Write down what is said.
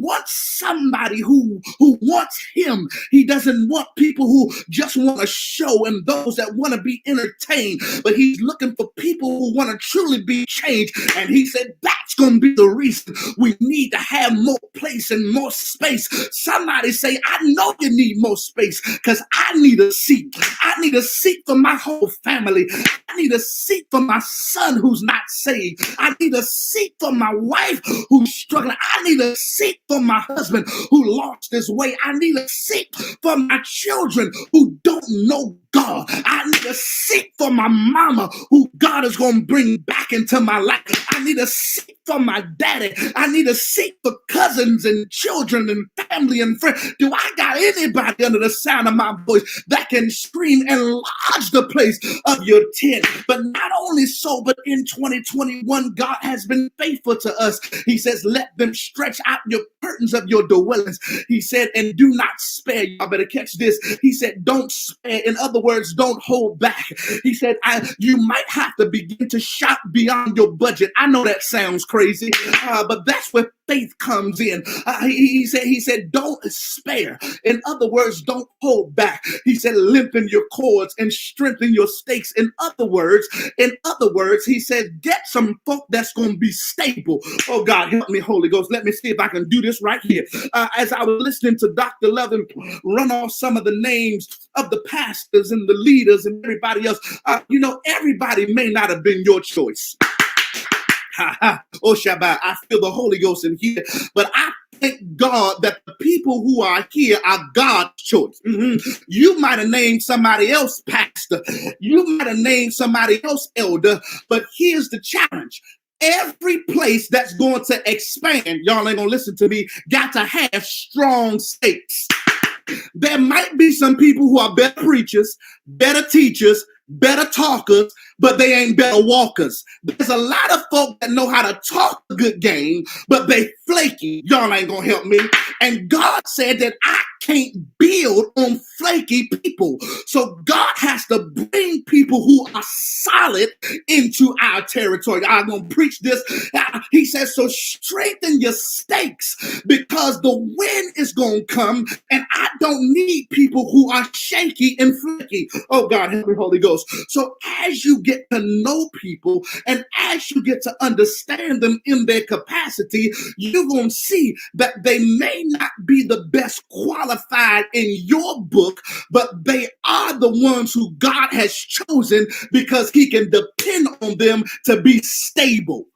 wants somebody who wants him. He doesn't want people who just want to show and those that want to be entertained, but he's looking for people who want to truly be changed. And he said that's going to be the reason we need to have more place and more space. Somebody say, I know you need more space because I need a seat. I need a seat for my whole family. I need a seat for my son who's not saved. I need a seat for my wife who's struggling. I need a seat for my husband who lost his way. I need a seat for my children who don't know God. I need a seat for my mama who God is going to bring back into my life. I need a seat for my daddy. I need a seat for cousins and children and family and friends. Do I got anybody under the sound of my voice that can scream, enlarge the place of your tent? But not only so, but in 2021, God has been faithful to us. He says, let them stretch out your curtains of your dwellings. He said, and do not spare. Y'all better catch this. He said, don't spare. In other words, don't hold back. He said, you might have to begin to shop beyond your budget. I know that sounds crazy, but that's where faith comes in. He said, don't spare. In other words, don't hold back. He said, lengthen your cords and strengthen your stakes. In other words, he said, get some folk that's going to be stable. Oh God, help me, Holy Ghost. Let me see if I can do this right here. As I was listening to Dr. Lovin run off some of the names of the pastors and the leaders and everybody else, everybody may not have been your choice. Oh, Shabbat, I feel the Holy Ghost in here. But I thank God that the people who are here are God's choice. You might have named somebody else pastor. You might have named somebody else elder. But here's the challenge. Every place that's going to expand, y'all ain't going to listen to me, got to have strong stakes. There might be some people who are better preachers, better teachers, better talkers, but they ain't better walkers. There's a lot of folk that know how to talk a good game, but they flaky. Y'all ain't gonna help me. And God said that I can't build on flaky people. So God has to bring people who are solid into our territory. I'm gonna preach this. He says, so strengthen your stakes because the wind is gonna come, and I don't need people who are shaky and flaky. Oh God, help me, Holy Ghost. So as you get to know people and as you get to understand them in their capacity, you're going to see that they may not be the best qualified in your book, but they are the ones who God has chosen because he can depend on them to be stable.